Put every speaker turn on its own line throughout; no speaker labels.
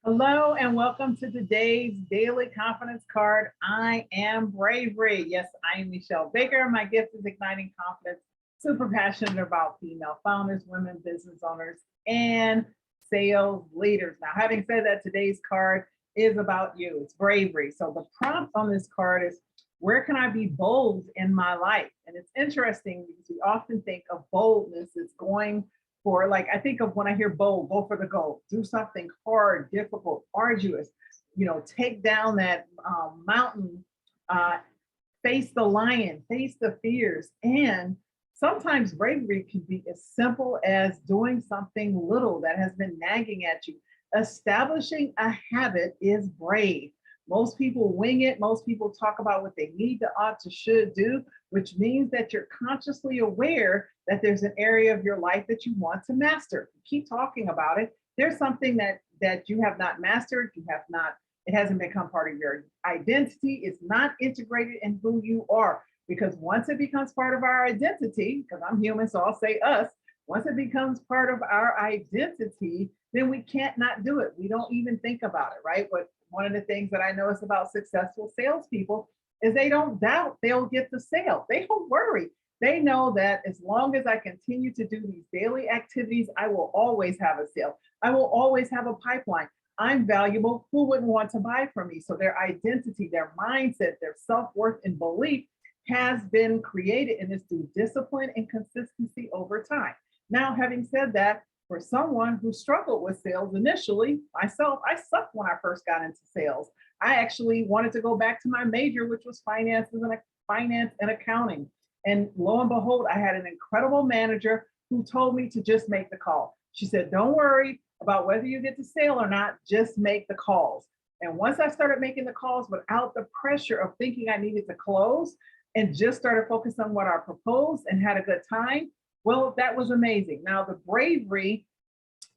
Hello and welcome to today's daily confidence card. I am Bravery. Yes, I am Michelle Baker. My gift is igniting confidence. Super passionate about female founders, women business owners, and sales leaders. Now, having said that, today's card is about you. It's bravery. So the prompt on this card is, where can I be bold in my life? And it's interesting because we often think of boldness as going for, like, I think of when I hear bold, go for the goal, do something hard, difficult, arduous, take down that mountain, uh, face the lion, face the fears. And sometimes bravery can be as simple as doing something little that has been nagging at you. Establishing a habit is brave. Most people wing it. Most people talk about what they need to, ought to, should do, which means that you're consciously aware that there's an area of your life that you want to master. Keep talking about it. There's something that you have not mastered. You have not, it hasn't become part of your identity. It's not integrated in who you are. Because once it becomes part of our identity, because I'm human, so I'll say us, once it becomes part of our identity, then we can't not do it. We don't even think about it, right? But one of the things that I notice about successful salespeople is they don't doubt they'll get the sale. They don't worry. They know that as long as I continue to do these daily activities, I will always have a sale. I will always have a pipeline. I'm valuable. Who wouldn't want to buy from me? So their identity, their mindset, their self-worth and belief has been created, and it's through discipline and consistency over time. Now, having said that, for someone who struggled with sales initially, myself, I sucked when I first got into sales. I actually wanted to go back to my major, which was finance and accounting. And lo and behold, I had an incredible manager who told me to just make the call. She said, don't worry about whether you get the sale or not, just make the calls. And once I started making the calls without the pressure of thinking I needed to close and just started focusing on what I proposed and had a good time, well, that was amazing. Now, the bravery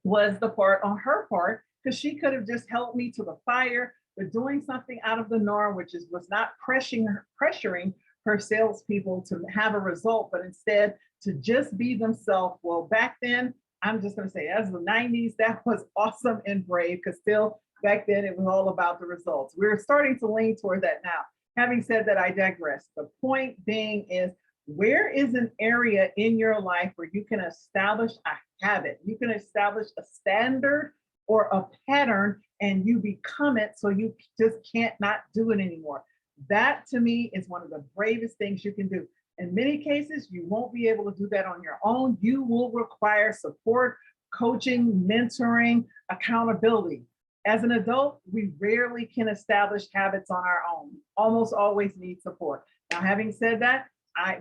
was the part on her part, because she could have just held me to the fire, but doing something out of the norm, which was not pressuring her salespeople to have a result, but instead to just be themselves. Well, back then, I'm just going to say, as the 90s, that was awesome and brave, because still back then it was all about the results. We're starting to lean toward that now. Having said that, I digress. The point being is, where is an area in your life where you can establish a habit? You can establish a standard or a pattern and you become it, so you just can't not do it anymore. That to me is one of the bravest things you can do. In many cases, you won't be able to do that on your own. You will require support, coaching, mentoring, accountability. As an adult, we rarely can establish habits on our own. Almost always need support. Now, having said that,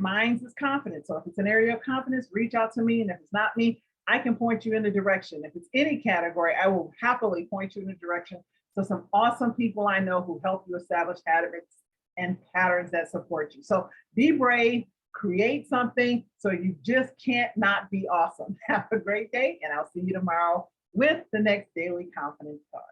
mine's is confidence. So if it's an area of confidence, reach out to me. And if it's not me, I can point you in the direction. If it's any category, I will happily point you in the direction to some awesome people I know who help you establish habits and patterns that support you. So be brave, create something so you just can't not be awesome. Have a great day, and I'll see you tomorrow with the next daily confidence card.